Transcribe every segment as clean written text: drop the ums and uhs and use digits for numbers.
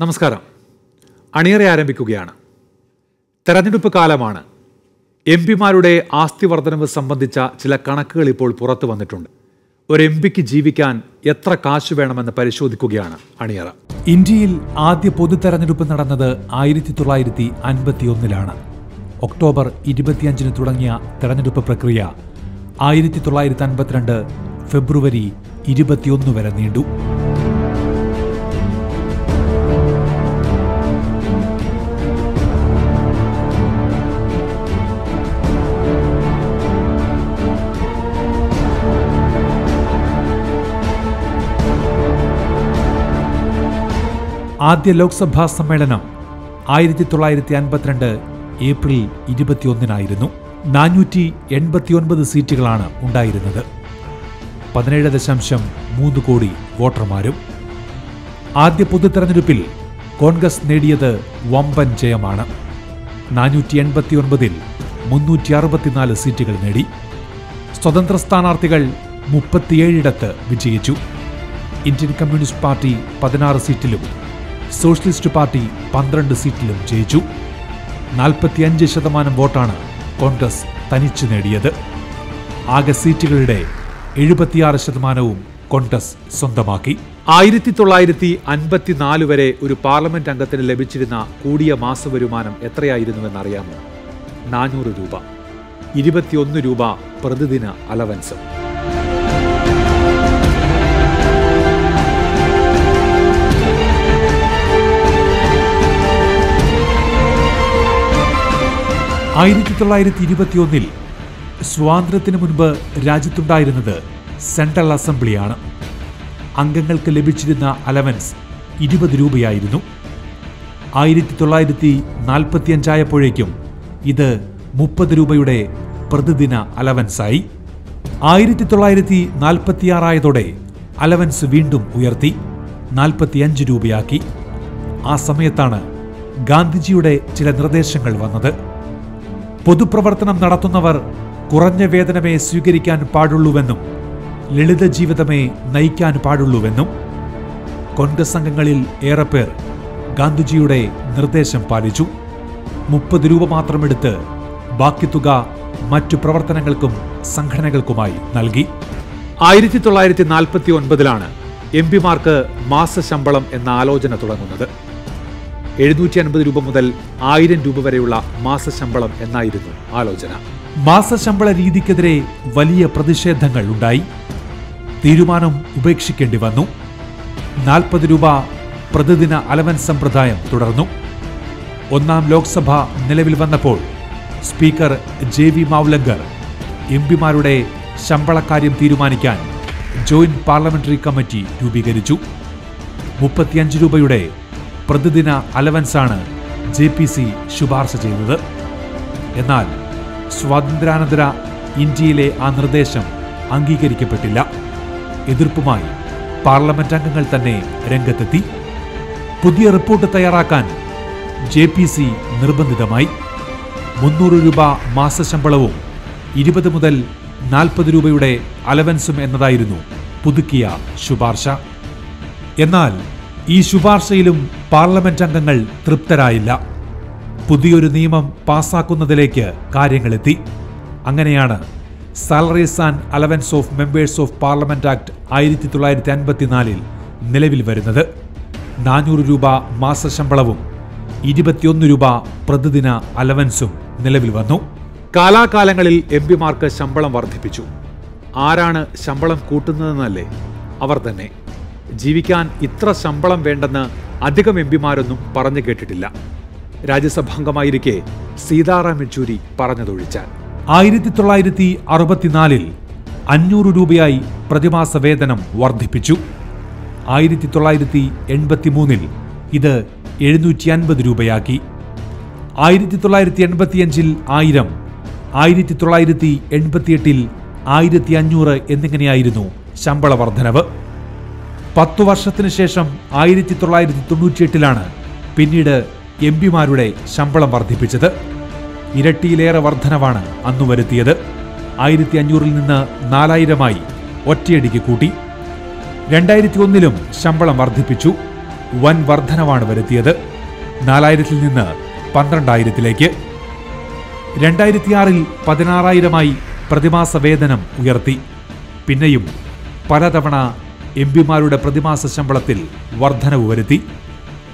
നമസ്കാരം. അണിയറ ആരംഭിക്കുകയാണ്. തെരഞ്ഞെടുപ്പ് കാലമാണ്. എംപിമാരുടെ ആസ്തി വർധനവ് സംബന്ധിച്ച ചില കണക്കുകൾ ഇപ്പോൾ പുറത്തു വന്നിട്ടുണ്ട്. ഒരു എംപിക്ക് ജീവിക്കാൻ എത്ര കാശ് വേണമെന്ന് പരിശോധിക്കുകയാണ് അണിയറ. ഇന്ത്യയിൽ ആദ്യ പൊതു തെരഞ്ഞെടുപ്പ് നടന്നത് 1951 ഒക്ടോബർ 25 തുടങ്ങിയ തെരഞ്ഞെടുപ്പ് പ്രക്രിയ 1952 ഫെബ്രുവരി 21 വരെ നീണ്ടു. ആദ്യ ലോക്സഭാ സമ്മേളനം 1952 ഏപ്രിൽ 21 489 സീറ്റുകളാണ് ഉണ്ടായിരുന്നത്. 17.3 കോടി വോട്ടർമാരും. ആദ്യ പൊതു തെരഞ്ഞെടുപ്പിൽ കോൺഗ്രസ് നേടിയത് വമ്പൻ ജയമാണ്. 489-ൽ 364 സീറ്റുകൾ നേടി. സ്വതന്ത്ര സ്ഥാനാർത്ഥികൾ 37 വിജയിച്ചു. ഇന്ത്യൻ കമ്മ്യൂണിസ്റ്റ് പാർട്ടി 16 സീറ്റിലും സോഷ്യലിസ്റ്റ് പാർട്ടി 12 സീറ്റിലും ജയിച്ചു. 45% വോട്ടാണ് കോൺഗ്രസ് തനിച്ചു നേടിയത്. ആകെ സീറ്റുകളുടെ 76% കോൺഗ്രസ് സ്വന്തമാക്കി. 1954 വരെ ഒരു പാർലമെന്റ് അംഗത്തിന് ലഭിച്ചിരുന്ന കൂടിയ മാസവരുമാനം എത്രയായിരുന്നുവെന്നറിയാമോ? 400 രൂപ. 21 രൂപ പ്രതിദിന അലവൻസും. ആയിരത്തി 1921 സ്വാതന്ത്ര്യത്തിന് മുൻപ് രാജ്യത്തുണ്ടായിരുന്നത് സെൻട്രൽ അസംബ്ലിയാണ്. അംഗങ്ങൾക്ക് ലഭിച്ചിരുന്ന അലവൻസ് 20 രൂപയായിരുന്നു. 1945 ആയപ്പോഴേക്കും ഇത് 30 രൂപയുടെ പ്രതിദിന അലവൻസായി. 1946 ആയതോടെ അലവൻസ് വീണ്ടും ഉയർത്തി 45 രൂപയാക്കി. ആ സമയത്താണ് ഗാന്ധിജിയുടെ ചില നിർദ്ദേശങ്ങൾ വന്നത്. പൊതുപ്രവർത്തനം നടത്തുന്നവർ കുറഞ്ഞ വേതനമേ സ്വീകരിക്കാൻ പാടുള്ളൂവെന്നും ലളിത ജീവിതമേ നയിക്കാൻ പാടുള്ളൂവെന്നും. കോൺഗ്രസ് അംഗങ്ങളിൽ ഏറെ പേർ ഗാന്ധിജിയുടെ നിർദ്ദേശം പാലിച്ചു. 30 രൂപ മാത്രമെടുത്ത് ബാക്കി തുക മറ്റു പ്രവർത്തനങ്ങൾക്കും സംഘടനകൾക്കുമായി നൽകി. 1949 എംപിമാർക്ക് മാസശമ്പളം എന്ന ആലോചന തുടങ്ങുന്നത്. 750 രൂപ മുതൽ 1000 രൂപ വരെയുള്ള മാസശമ്പളം എന്നായിരുന്നു ആലോചന. മാസശമ്പള രീതിക്കെതിരെ വലിയ പ്രതിഷേധങ്ങൾ ഉണ്ടായി. തീരുമാനം ഉപേക്ഷിക്കേണ്ടി വന്നു. 40 രൂപ പ്രതിദിന അലവൻസ് സമ്പ്രദായം തുടർന്നു. ഒന്നാം ലോക്സഭ നിലവിൽ വന്നപ്പോൾ സ്പീക്കർ JV മാവ്ലങ്കർ എംപിമാരുടെ ശമ്പളക്കാര്യം തീരുമാനിക്കാൻ ജോയിന്റ് പാർലമെന്ററി കമ്മിറ്റി രൂപീകരിച്ചു. 35 രൂപയുടെ പ്രതിദിന അലവൻസാണ് JPC ശുപാർശ ചെയ്തത്. എന്നാൽ സ്വാതന്ത്ര്യാനന്തര ഇന്ത്യയിലെ ആ നിർദ്ദേശം അംഗീകരിക്കപ്പെട്ടില്ല. എതിർപ്പുമായി പാർലമെന്റ് അംഗങ്ങൾ തന്നെ രംഗത്തെത്തി. പുതിയ റിപ്പോർട്ട് തയ്യാറാക്കാൻ JPC നിർബന്ധിതമായി. 300 രൂപ മാസശമ്പളവും 20 മുതൽ 40 രൂപയുടെ അലവൻസും എന്നതായിരുന്നു പുതുക്കിയ ശുപാർശ. എന്നാൽ ഈ ശുപാർശയിലും പാർലമെന്റ് അംഗങ്ങൾ തൃപ്തരായില്ല. പുതിയൊരു നിയമം പാസാക്കുന്നതിലേക്ക് കാര്യങ്ങളെത്തി. അങ്ങനെയാണ് salaries and allowance of members of parliament act 1954 നിലവിൽ വരുന്നത്. 400 രൂപ മാസശമ്പളവും 21 രൂപ പ്രതിദിന അലവൻസും നിലവിൽ വന്നു. കാലാകാലങ്ങളിൽ എംപിമാർക്ക് ശമ്പളം വർദ്ധിപ്പിച്ചു. ആരാണ് ശമ്പളം കൂട്ടുന്നതെന്നല്ലേ? അവർ തന്നെ. ജീവിക്കാൻ ഇത്ര ശമ്പളം വേണ്ടെന്ന് അധികം എംപിമാരൊന്നും പറഞ്ഞു കേട്ടിട്ടില്ല. രാജ്യസഭാംഗമായിരിക്കെ സീതാറാം യെച്ചൂരി പറഞ്ഞതൊഴിച്ചാൽ. 1964 500 രൂപയായി പ്രതിമാസ വേതനം വർദ്ധിപ്പിച്ചു. 1983 ഇത് 750 രൂപയാക്കി. 1985 1000, 1988 1500 എന്നിങ്ങനെയായിരുന്നു ശമ്പള വർധനവ്. 10 വർഷത്തിനു ശേഷം 1998 പിന്നീട് എംപിമാരുടെ ശമ്പളം വർദ്ധിപ്പിച്ചത്. ഇരട്ടിയിലേറെ വർധനവാണ് അന്നു വരുത്തിയത്. 1500 നിന്ന് 4000 ഒറ്റയടിക്ക് കൂട്ടി. 2001 ശമ്പളം വർദ്ധിപ്പിച്ചു. വൻ വർധനവാണ് വരുത്തിയത്. 4000-ൽ നിന്ന് 12,000-ലേക്ക്. 2006-ൽ 16,000-ആയി പ്രതിമാസ വേതനം ഉയർത്തി. പിന്നെയും പലതവണ എംപിമാരുടെ പ്രതിമാസ ശമ്പളത്തിൽ വർധനവ് വരുത്തി.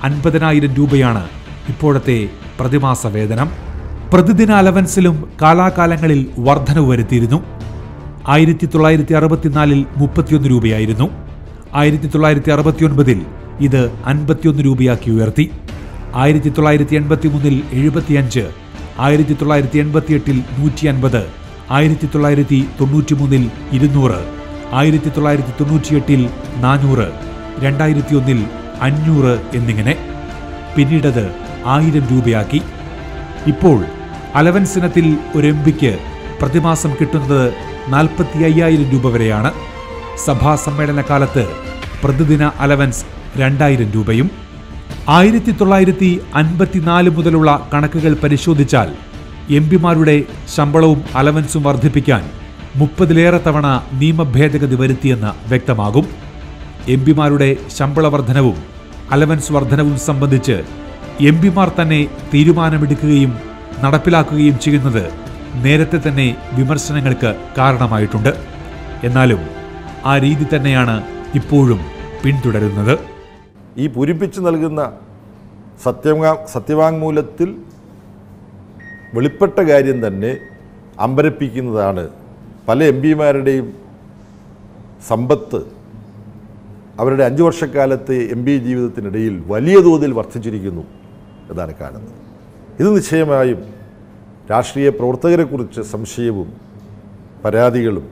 50,000 രൂപയാണ് ഇപ്പോഴത്തെ പ്രതിമാസ വേതനം. പ്രതിദിന അലവൻസിലും കാലാകാലങ്ങളിൽ വർധനവ് വരുത്തിയിരുന്നു. 1964-ൽ 31 രൂപയായിരുന്നു. 1969-ൽ ഇത് 51 രൂപയാക്കി ഉയർത്തി. 1983-ൽ 75, 1988-ൽ 150, 1993-ൽ 200, 1998-ൽ 400, 2001-ൽ 500 എന്നിങ്ങനെ. പിന്നീടത് 1000 രൂപയാക്കി. ഇപ്പോൾ അലവൻസിനത്തിൽ ഒരു എംപിക്ക് പ്രതിമാസം കിട്ടുന്നത് 45,000 രൂപ വരെയാണ്. സഭാ സമ്മേളന കാലത്ത് പ്രതിദിന അലവൻസ് 2,000 രൂപയും. 1954 മുതലുള്ള കണക്കുകൾ പരിശോധിച്ചാൽ എംപിമാരുടെ ശമ്പളവും അലവൻസും വർദ്ധിപ്പിക്കാൻ 30-ലേറെ തവണ നിയമഭേദഗതി വരുത്തിയെന്ന് വ്യക്തമാകും. എംപിമാരുടെ ശമ്പള വർധനവും അലവൻസ് വർധനവും സംബന്ധിച്ച് എംപിമാർ തന്നെ തീരുമാനമെടുക്കുകയും നടപ്പിലാക്കുകയും ചെയ്യുന്നത് നേരത്തെ തന്നെ വിമർശനങ്ങൾക്ക് കാരണമായിട്ടുണ്ട്. എന്നാലും ആ രീതി തന്നെയാണ് ഇപ്പോഴും പിന്തുടരുന്നത്. ഈ പൂരിപ്പിച്ച് നൽകുന്ന സത്യവാങ്മൂലത്തിൽ വെളിപ്പെട്ട കാര്യം തന്നെ അമ്പരപ്പിക്കുന്നതാണ്. പല എംപിമാരുടെയും സമ്പത്ത് അവരുടെ 5 വർഷക്കാലത്തെ എംപി ജീവിതത്തിനിടയിൽ വലിയ തോതിൽ വർദ്ധിച്ചിരിക്കുന്നു എന്നാണ് കാണുന്നത്. ഇത് നിശ്ചയമായും രാഷ്ട്രീയ പ്രവർത്തകരെക്കുറിച്ച് സംശയവും പരാതികളും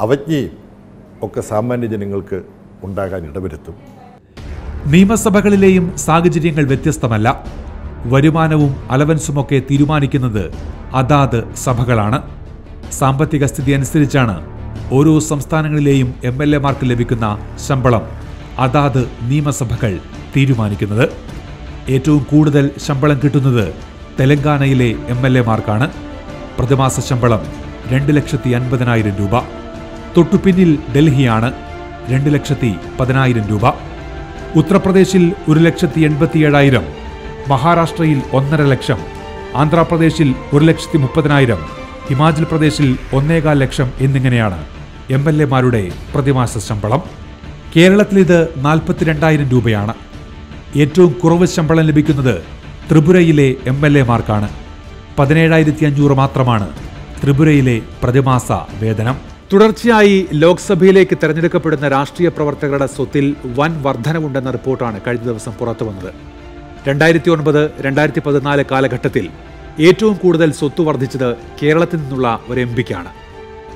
അവജ്ഞയും ഒക്കെ സാമാന്യ ജനങ്ങൾക്ക് ഉണ്ടാകാൻ ഇടവരുത്തും. നിയമസഭകളിലെയും സാഹചര്യങ്ങൾ വ്യത്യസ്തമല്ല. വരുമാനവും അലവൻസുമൊക്കെ തീരുമാനിക്കുന്നത് അതാത് സഭകളാണ്. സാമ്പത്തിക സ്ഥിതി അനുസരിച്ചാണ് ഓരോ സംസ്ഥാനങ്ങളിലെയും MLA-മാർക്ക് ലഭിക്കുന്ന ശമ്പളം അതാത് നിയമസഭകൾ തീരുമാനിക്കുന്നത്. ഏറ്റവും കൂടുതൽ ശമ്പളം കിട്ടുന്നത് തെലങ്കാനയിലെ MLA-മാർക്കാണ്. പ്രതിമാസ ശമ്പളം 2,50,000 രൂപ. തൊട്ടുപിന്നിൽ ഡൽഹിയാണ്, 2,10,000 രൂപ. ഉത്തർപ്രദേശിൽ 1,87,000, മഹാരാഷ്ട്രയിൽ 1.5 ലക്ഷം, ആന്ധ്രാപ്രദേശിൽ 1,30,000, ഹിമാചൽ പ്രദേശിൽ 1.25 ലക്ഷം എന്നിങ്ങനെയാണ് MLA-മാരുടെ പ്രതിമാസ ശമ്പളം. കേരളത്തിൽ ഇത് 42,000 രൂപയാണ്. ഏറ്റവും കുറവ് ശമ്പളം ലഭിക്കുന്നത് ത്രിപുരയിലെ MLA-മാർക്കാണ്. 17,500 മാത്രമാണ് ത്രിപുരയിലെ പ്രതിമാസ വേതനം. തുടർച്ചയായി ലോക്സഭയിലേക്ക് തെരഞ്ഞെടുക്കപ്പെടുന്ന രാഷ്ട്രീയ പ്രവർത്തകരുടെ സ്വത്തിൽ വൻ വർധനവുണ്ടെന്ന റിപ്പോർട്ടാണ് കഴിഞ്ഞ ദിവസം പുറത്തുവന്നത്. 2009-2014 കാലഘട്ടത്തിൽ ഏറ്റവും കൂടുതൽ സ്വത്ത് വർദ്ധിച്ചത് കേരളത്തിൽ നിന്നുള്ള ഒരു എംപിക്കാണ്,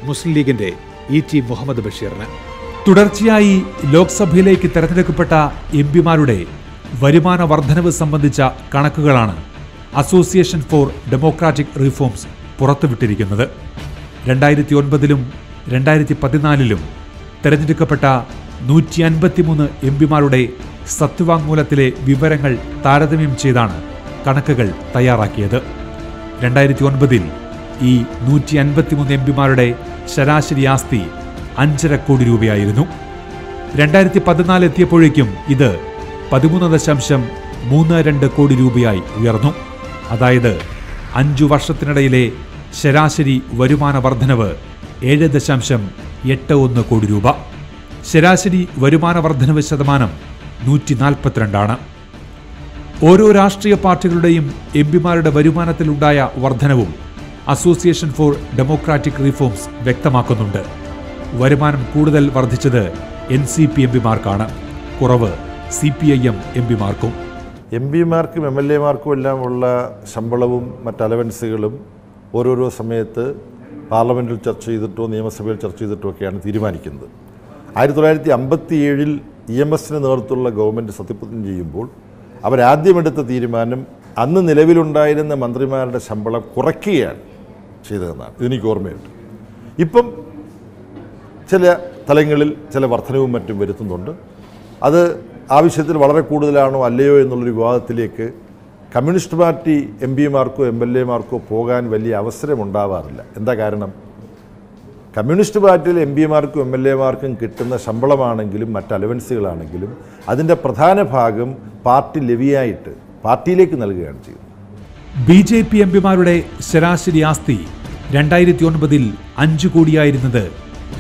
മുസ്ലിം ലീഗിന്റെ E.T. മുഹമ്മദ് ബഷീറിന്. തുടർച്ചയായി ലോക്സഭയിലേക്ക് തെരഞ്ഞെടുക്കപ്പെട്ട എംപിമാരുടെ വരുമാന വർധനവ് സംബന്ധിച്ച കണക്കുകളാണ് അസോസിയേഷൻ ഫോർ ഡെമോക്രാറ്റിക് റിഫോംസ് പുറത്തുവിട്ടിരിക്കുന്നത്. 2009-ലും 2014-ലും തെരഞ്ഞെടുക്കപ്പെട്ട 153 എംപിമാരുടെ സത്യവാങ്മൂലത്തിലെ വിവരങ്ങൾ താരതമ്യം ചെയ്താണ് കണക്കുകൾ തയ്യാറാക്കിയത്. 2009-ൽ ഈ 153 എംപിമാരുടെ ശരാശരി ആസ്തി 5.5 കോടി രൂപയായിരുന്നു. 2014 എത്തിയപ്പോഴേക്കും ഇത് 13.32 കോടി രൂപയായി ഉയർന്നു. അതായത് 5 വർഷത്തിനിടയിലെ ശരാശരി വരുമാന വർധനവ് 7.81 കോടി രൂപ. ശരാശരി വരുമാന വർധനവ് ശതമാനം 142. ഓരോ രാഷ്ട്രീയ പാർട്ടികളുടെയും എംപിമാരുടെ വരുമാനത്തിലുണ്ടായ വർധനവും അസോസിയേഷൻ ഫോർ ഡെമോക്രാറ്റിക് റിഫോംസ് വ്യക്തമാക്കുന്നുണ്ട്. വരുമാനം കൂടുതൽ വർദ്ധിച്ചത് NCP എംപിമാർക്കാണ്, കുറവ് CPIM എംപിമാർക്കും. എംപിമാർക്കും MLA-മാർക്കും എല്ലാം ഉള്ള ശമ്പളവും മറ്റ് അലവൻസുകളും ഓരോരോ സമയത്ത് പാർലമെൻറ്റിൽ ചർച്ച ചെയ്തിട്ടോ നിയമസഭയിൽ ചർച്ച ചെയ്തിട്ടോ ഒക്കെയാണ് തീരുമാനിക്കുന്നത്. 1957-ൽ EMS-ന് നേതൃത്വമുള്ള ഗവൺമെൻറ് സത്യപ്രതിജ്ഞ ചെയ്യുമ്പോൾ അവരാദ്യമെടുത്ത തീരുമാനം അന്ന് നിലവിലുണ്ടായിരുന്ന മന്ത്രിമാരുടെ ശമ്പളം കുറയ്ക്കുകയാണ് ചെയ്തതെന്നാണ് ഇതെനിക്ക് ഓർമ്മയുണ്ട്. ഇപ്പം ചില തലങ്ങളിൽ ചില വർധനവും മറ്റും വരുത്തുന്നുണ്ട്. അത് ആവശ്യത്തിൽ വളരെ കൂടുതലാണോ അല്ലയോ എന്നുള്ളൊരു വിവാദത്തിലേക്ക് കമ്മ്യൂണിസ്റ്റ് പാർട്ടി MPമാർക്കോ MLA-മാർക്കോ പോകാൻ വലിയ അവസരമുണ്ടാവാറില്ല. എന്താ കാരണം? കമ്മ്യൂണിസ്റ്റ് പാർട്ടിയിൽ എം പിമാർക്കും എം എൽ എമാർക്കും കിട്ടുന്ന ശമ്പളമാണെങ്കിലും മറ്റ് അലവൻസുകളാണെങ്കിലും അതിൻ്റെ പ്രധാന ഭാഗം പാർട്ടി ലെവിയായിട്ട് പാർട്ടിയിലേക്ക് നൽകുകയാണ് ചെയ്യുന്നത്. BJP എംപിമാരുടെ ശരാശരി ആസ്തി 2009 5 കോടിയായിരുന്നത്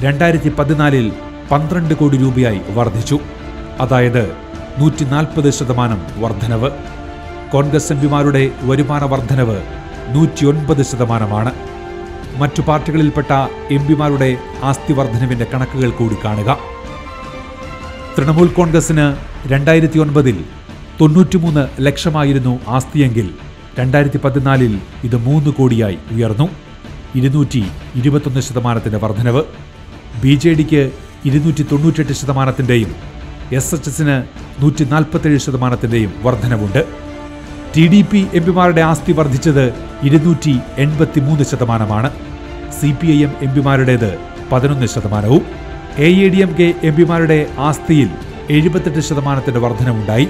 2014 12 കോടി രൂപയായി വർദ്ധിച്ചു. അതായത് 140% വർധനവ്. കോൺഗ്രസ് എംപിമാരുടെ വരുമാന വർധനവ് 109%. മറ്റു പാർട്ടികളിൽപ്പെട്ട എംപിമാരുടെ ആസ്തി വർധനവിന്റെ കണക്കുകൾ കൂടി കാണുക. തൃണമൂൽ കോൺഗ്രസിന് 2009 93 ലക്ഷമായിരുന്നു ആസ്തിയെങ്കിൽ 2014 ഇത് 3 കോടിയായി ഉയർന്നു. 221% വർധനവ്. BJDക്ക് 298%, SHSന് 147% വർധനവുണ്ട്. TDP എംപിമാരുടെ ആസ്തി വർദ്ധിച്ചത് 283%. CPIM എംപിമാരുടേത് 11%. AADMK എംപിമാരുടെ ആസ്തിയിൽ 78% വർധനവുണ്ടായി.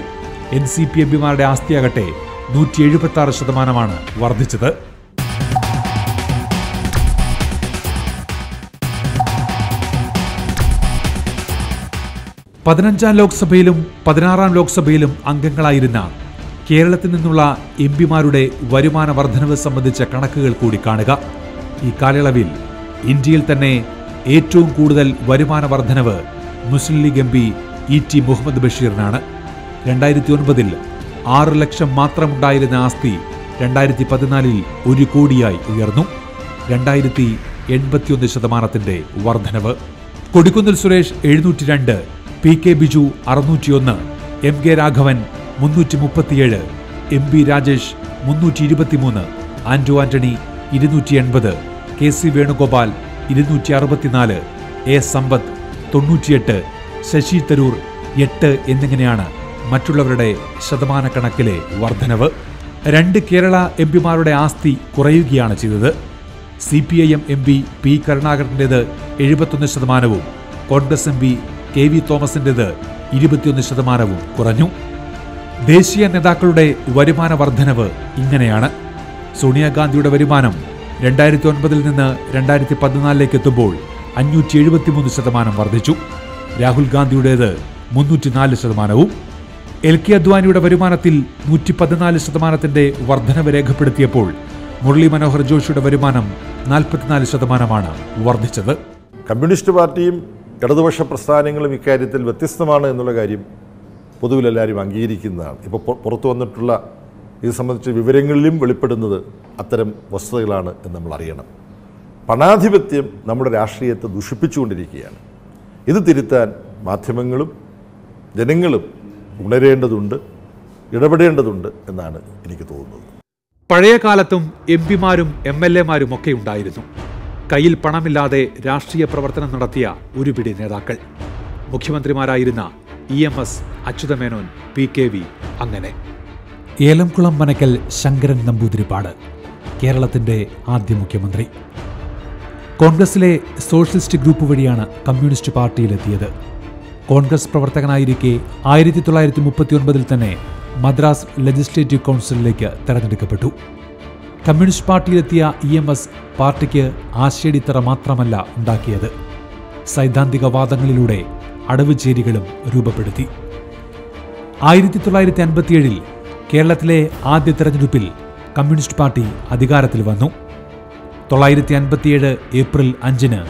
NCP എംപിമാരുടെ ആസ്തിയാകട്ടെ 176% വർദ്ധിച്ചത്. 15ാം ലോക്സഭയിലും 16ാം ലോക്സഭയിലും അംഗങ്ങളായിരുന്ന കേരളത്തിൽ നിന്നുള്ള എംപിമാരുടെ വരുമാന വർധനവ് സംബന്ധിച്ച കണക്കുകൾ കൂടി കാണുക. ഈ കാലയളവിൽ ഇന്ത്യയിൽ തന്നെ ഏറ്റവും കൂടുതൽ വരുമാന വർധനവ് മുസ്ലിം ലീഗ് MP E.T. മുഹമ്മദ് ബഷീറിനാണ്. 2009 6 ലക്ഷം മാത്രമുണ്ടായിരുന്ന ആസ്തി 2014 1 കോടിയായി ഉയർന്നു. 2081% വർധനവ്. Kodikunnil Suresh 702, PK Biju 601, MK Raghavan 337, MB Rajesh 323, Anto Antony 280, KC Venugopal 264, A സമ്പത്ത് 98, ശശി തരൂർ 8 എന്നിങ്ങനെയാണ് മറ്റുള്ളവരുടെ ശതമാനക്കണക്കിലെ വർധനവ്. 2 കേരള എംപിമാരുടെ ആസ്തി കുറയുകയാണ് ചെയ്തത്. CPIM MP P. കരുണാകരൻ്റേത് 71%, Congress MP KV തോമസിൻ്റേത് 21% കുറഞ്ഞു. ദേശീയ നേതാക്കളുടെ വരുമാന വർധനവ് ഇങ്ങനെയാണ്. സോണിയാഗാന്ധിയുടെ വരുമാനം 2009 നിന്ന് 2014 എത്തുമ്പോൾ 573% വർദ്ധിച്ചു. രാഹുൽ ഗാന്ധിയുടേത് 304%. LK അദ്വാനിയുടെ വരുമാനത്തിൽ 114% വർധനവ് രേഖപ്പെടുത്തിയപ്പോൾ മുരളി മനോഹർ ജോഷിയുടെ വരുമാനം 44% വർദ്ധിച്ചത്. കമ്മ്യൂണിസ്റ്റ് പാർട്ടിയും ഇടതുപക്ഷ പ്രസ്ഥാനങ്ങളും ഇക്കാര്യത്തിൽ വ്യത്യസ്തമാണ് എന്നുള്ള കാര്യം പൊതുവിൽ എല്ലാവരും അംഗീകരിക്കുന്നതാണ്. ഇപ്പോൾ പുറത്തു വന്നിട്ടുള്ള ഇത് സംബന്ധിച്ച വിവരങ്ങളിലും വെളിപ്പെടുന്നത് അത്തരം വസ്തുതകളാണ് എന്ന് നമ്മൾ അറിയണം. പണാധിപത്യം നമ്മുടെ രാഷ്ട്രീയത്തെ ദുഷിപ്പിച്ചുകൊണ്ടിരിക്കുകയാണ്. ഇത് തിരുത്താൻ മാധ്യമങ്ങളും ജനങ്ങളും ഉണരേണ്ടതുണ്ട്, ഇടപെടേണ്ടതുണ്ട് എന്നാണ് എനിക്ക് തോന്നുന്നത്. പഴയ കാലത്തും എംപിമാരും MLAമാരും ഒക്കെ ഉണ്ടായിരുന്നു. കയ്യിൽ പണമില്ലാതെ രാഷ്ട്രീയ പ്രവർത്തനം നടത്തിയ ഒരു പിടി നേതാക്കൾ. മുഖ്യമന്ത്രിമാരായിരുന്ന EMS, അച്യുതമേനോൻ, PKV, അങ്ങനെ. ഏലംകുളം മനക്കൽ ശങ്കരൻ നമ്പൂതിരിപ്പാട് കേരളത്തിന്റെ ആദ്യ മുഖ്യമന്ത്രി. കോൺഗ്രസിലെ സോഷ്യലിസ്റ്റ് ഗ്രൂപ്പ് വഴിയാണ് കമ്മ്യൂണിസ്റ്റ് പാർട്ടിയിലെത്തിയത്. കോൺഗ്രസ് പ്രവർത്തകനായിരിക്കെ 1939 തന്നെ മദ്രാസ് ലെജിസ്ലേറ്റീവ് കൗൺസിലിലേക്ക് തെരഞ്ഞെടുക്കപ്പെട്ടു. കമ്മ്യൂണിസ്റ്റ് പാർട്ടിയിലെത്തിയ EMS പാർട്ടിക്ക് ആശയടിത്തറ മാത്രമല്ല ഉണ്ടാക്കിയത്, സൈദ്ധാന്തിക വാദങ്ങളിലൂടെ അടവുചേരികളും രൂപപ്പെടുത്തി. 1957 കേരളത്തിലെ ആദ്യ തെരഞ്ഞെടുപ്പിൽ കമ്മ്യൂണിസ്റ്റ് പാർട്ടി അധികാരത്തിൽ വന്നു. 1957 ഏപ്രിൽ 5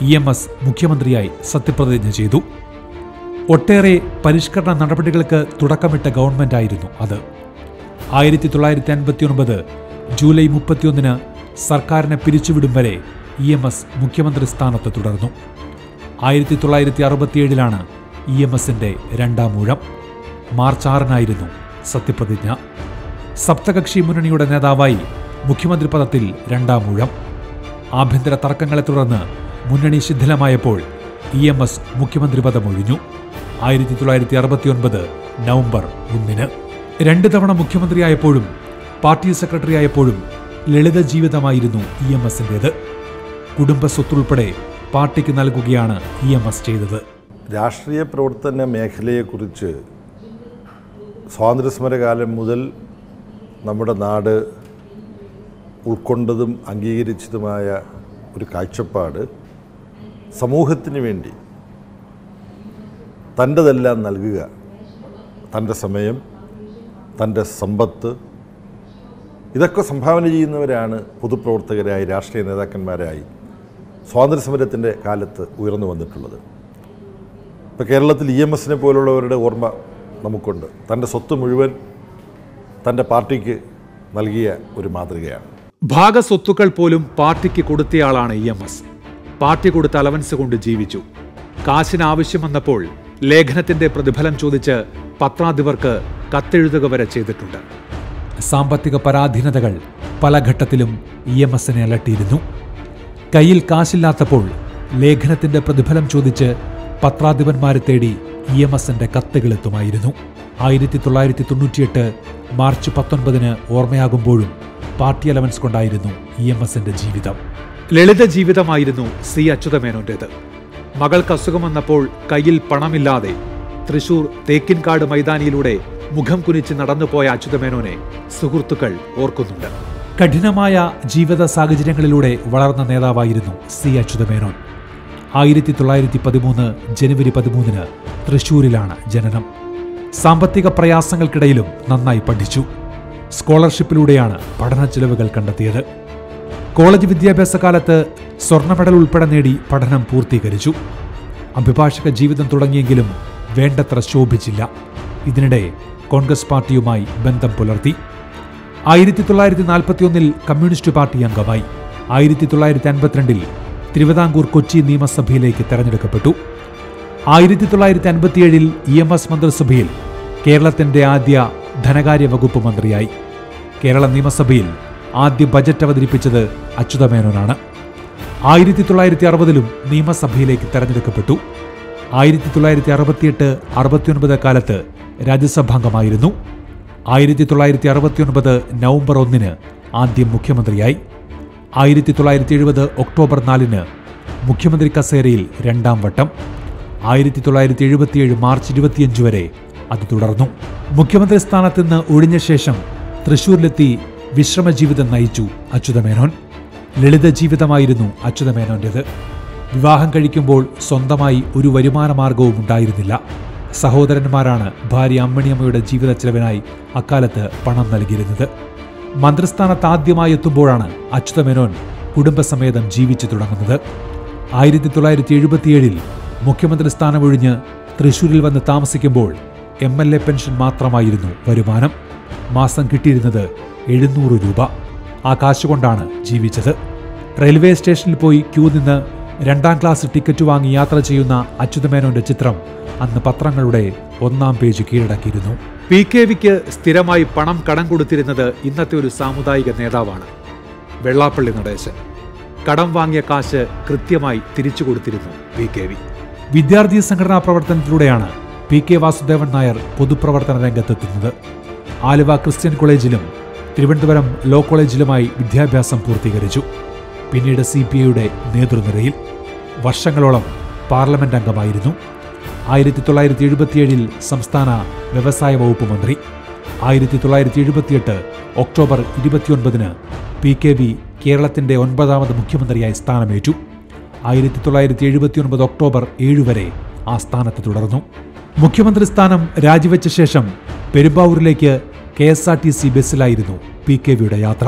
EMS മുഖ്യമന്ത്രിയായി സത്യപ്രതിജ്ഞ ചെയ്തു. ഒട്ടേറെ പരിഷ്കരണ നടപടികൾക്ക് തുടക്കമിട്ട ഗവൺമെന്റായിരുന്നു അത്. 1959 ജൂലൈ 31 സർക്കാരിനെ പിരിച്ചുവിടും വരെ EMS മുഖ്യമന്ത്രി സ്ഥാനത്ത് തുടർന്നു. 1967 EMSന്റെ 2ാം ഊഴം. മാർച്ച് 6 സത്യപ്രതിജ്ഞ. സപ്തകക്ഷി മുന്നണിയുടെ നേതാവായി മുഖ്യമന്ത്രി പദത്തിൽ 2ാം ഊഴം. ആഭ്യന്തര തർക്കങ്ങളെ തുടർന്ന് മുന്നണി ശിഥിലമായപ്പോൾ EMS മുഖ്യമന്ത്രി പദം ഒഴിഞ്ഞു. 1969 നവംബർ 1 2 തവണ മുഖ്യമന്ത്രിയായപ്പോഴും പാർട്ടി സെക്രട്ടറിയായപ്പോഴും ലളിത ജീവിതമായിരുന്നു EMSൻ്റേത്. കുടുംബ സ്വത്തുൾപ്പെടെ പാർട്ടിക്ക് നൽകുകയാണ് EMS ചെയ്തത്. രാഷ്ട്രീയ പ്രവർത്തന മേഖലയെക്കുറിച്ച് സ്വാതന്ത്ര്യസമരകാലം മുതൽ നമ്മുടെ നാട് ഉൾക്കൊണ്ടതും അംഗീകരിച്ചതുമായ ഒരു കാഴ്ചപ്പാട് സമൂഹത്തിന് വേണ്ടി തൻ്റെതെല്ലാം നൽകുക, തൻ്റെ സമയം, തൻ്റെ സമ്പത്ത്, ഇതൊക്കെ സംഭാവന ചെയ്യുന്നവരാണ് പൊതുപ്രവർത്തകരായി, രാഷ്ട്രീയ നേതാക്കന്മാരായി സ്വാതന്ത്ര്യസമരത്തിൻ്റെ കാലത്ത് ഉയർന്നു വന്നിട്ടുള്ളത്. ഇപ്പോൾ കേരളത്തിൽ EMS പോലുള്ളവരുടെ ഓർമ്മ നമുക്കുണ്ട്. തൻ്റെ സ്വത്ത് മുഴുവൻ തൻ്റെ പാർട്ടിക്ക് നൽകിയ ഒരു മാതൃകയാണ്. ഭാഗസ്വത്തുക്കൾ പോലും പാർട്ടിക്ക് കൊടുത്തയാളാണ് EMS. പാർട്ടി കൊടുത്ത അലവൻസ് കൊണ്ട് ജീവിച്ചു. കാശിന് ആവശ്യം വന്നപ്പോൾ ലേഖനത്തിന്റെ പ്രതിഫലം ചോദിച്ച് പത്രാധിപർക്ക് കത്തെഴുതുക വരെ ചെയ്തിട്ടുണ്ട്. സാമ്പത്തിക പരാധീനതകൾ പല ഘട്ടത്തിലും EMSനെ അലട്ടിയിരുന്നു. കയ്യിൽ കാശില്ലാത്തപ്പോൾ ലേഖനത്തിന്റെ പ്രതിഫലം ചോദിച്ച് പത്രാധിപന്മാരെ തേടി EMSന്റെ കത്തുകളെത്തുമായിരുന്നു. 1998 മാർച്ച് 19 ഓർമ്മയാകുമ്പോഴും പാർട്ടി അലവൻസ് കൊണ്ടായിരുന്നു EMSന്റെ ജീവിതം. ലളിത ജീവിതമായിരുന്നു C. അച്യുതമേനോന്റേത്. മകൾക്ക് അസുഖം വന്നപ്പോൾ കയ്യിൽ പണമില്ലാതെ തൃശൂർ തേക്കിൻകാട് മൈതാനിയിലൂടെ മുഖം കുനിച്ച് നടന്നുപോയ അച്യുതമേനോനെ സുഹൃത്തുക്കൾ ഓർക്കുന്നുണ്ട്. കഠിനമായ ജീവിത സാഹചര്യങ്ങളിലൂടെ വളർന്ന നേതാവായിരുന്നു C. അച്യുതമേനോൻ. 1913 ജനുവരി 13 തൃശൂരിലാണ് ജനനം. സാമ്പത്തിക പ്രയാസങ്ങൾക്കിടയിലും നന്നായി പഠിച്ചു. സ്കോളർഷിപ്പിലൂടെയാണ് പഠന ചെലവുകൾ കണ്ടെത്തിയത്. കോളേജ് വിദ്യാഭ്യാസ കാലത്ത് സ്വർണ്ണ മെഡൽ ഉൾപ്പെടെ നേടി പഠനം പൂർത്തീകരിച്ചു. അഭിഭാഷക ജീവിതം തുടങ്ങിയെങ്കിലും വേണ്ടത്ര ശോഭിച്ചില്ല. ഇതിനിടെ കോൺഗ്രസ് പാർട്ടിയുമായി ബന്ധം പുലർത്തി. 1941 കമ്മ്യൂണിസ്റ്റ് പാർട്ടി അംഗമായി. 1952 തിരുവിതാംകൂർ കൊച്ചി നിയമസഭയിലേക്ക് തെരഞ്ഞെടുക്കപ്പെട്ടു. 1957 EMS മന്ത്രിസഭയിൽ കേരളത്തിന്റെ ആദ്യ ധനകാര്യ വകുപ്പ് മന്ത്രിയായി. കേരള നിയമസഭയിൽ ആദ്യ ബജറ്റ് അവതരിപ്പിച്ചത് അച്യുതമേനോനാണ്. 1960 നിയമസഭയിലേക്ക് തെരഞ്ഞെടുക്കപ്പെട്ടു. 1968-69 കാലത്ത് രാജ്യസഭാംഗമായിരുന്നു. 1969 നവംബർ 1 ആദ്യം മുഖ്യമന്ത്രിയായി. 1970 ഒക്ടോബർ 4 മുഖ്യമന്ത്രി കസേരയിൽ രണ്ടാം വട്ടം. 1977 മാർച്ച് 25 വരെ അത് തുടർന്നു. മുഖ്യമന്ത്രി സ്ഥാനത്ത് നിന്ന് ഒഴിഞ്ഞ ശേഷം തൃശൂരിലെത്തി വിശ്രമജീവിതം നയിച്ചു അച്യുതമേനോൻ. ലളിത ജീവിതമായിരുന്നു അച്യുതമേനോന്റേത്. വിവാഹം കഴിക്കുമ്പോൾ സ്വന്തമായി ഒരു വരുമാന മാർഗവും ഉണ്ടായിരുന്നില്ല. സഹോദരന്മാരാണ് ഭാര്യ അമ്മിണിയമ്മയുടെ ജീവിത ചെലവിനായി അക്കാലത്ത് പണം നൽകിയിരുന്നത്. മന്ത്രിസ്ഥാനത്ത് ആദ്യമായി എത്തുമ്പോഴാണ് അച്യുതമേനോൻ കുടുംബസമേതം ജീവിച്ചു തുടങ്ങുന്നത്. 1977 മുഖ്യമന്ത്രി സ്ഥാനമൊഴിഞ്ഞ് തൃശൂരിൽ വന്ന് താമസിക്കുമ്പോൾ MLA പെൻഷൻ മാത്രമായിരുന്നു വരുമാനം. മാസം കിട്ടിയിരുന്നത് 700 രൂപ. ആ കാശുകൊണ്ടാണ് ജീവിച്ചത്. റെയിൽവേ സ്റ്റേഷനിൽ പോയി ക്യൂ നിന്ന് 2ാം ക്ലാസ് ടിക്കറ്റ് വാങ്ങി യാത്ര ചെയ്യുന്ന അച്യുതമേനോന്റെ ചിത്രം അന്ന് പത്രങ്ങളുടെ 1ാം പേജ് കീഴടക്കിയിരുന്നു. PKVക്ക് സ്ഥിരമായി പണം കടം കൊടുത്തിരുന്നത് ഇന്നത്തെ ഒരു സാമുദായിക നേതാവാണ്, വെള്ളാപ്പള്ളി നടേശൻ. കടം വാങ്ങിയ കാശ് കൃത്യമായി തിരിച്ചു കൊടുത്തിരുന്നു PKV. വിദ്യാർത്ഥി സംഘടനാ പ്രവർത്തനത്തിലൂടെയാണ് PK വാസുദേവൻ നായർ പൊതുപ്രവർത്തന രംഗത്തെത്തുന്നത്. ആലുവ ക്രിസ്ത്യൻ കോളേജിലും തിരുവനന്തപുരം ലോ കോളേജിലുമായി വിദ്യാഭ്യാസം പൂർത്തീകരിച്ചു. പിന്നീട് CPIയുടെ നേതൃനിരയിൽ വർഷങ്ങളോളം പാർലമെന്റ് അംഗമായിരുന്നു. 1977 സംസ്ഥാന വ്യവസായ വകുപ്പ് മന്ത്രി. 1978 ഒക്ടോബർ 29 PKV കേരളത്തിന്റെ 9ാമത് മുഖ്യമന്ത്രിയായി സ്ഥാനമേറ്റു. 1979 ഒക്ടോബർ 7 വരെ ആ സ്ഥാനത്ത് തുടർന്നു. മുഖ്യമന്ത്രി സ്ഥാനം രാജിവെച്ച ശേഷം പെരുമ്പാവൂരിലേക്ക് KSRTC ബസ്സിലായിരുന്നു PKVയുടെ യാത്ര.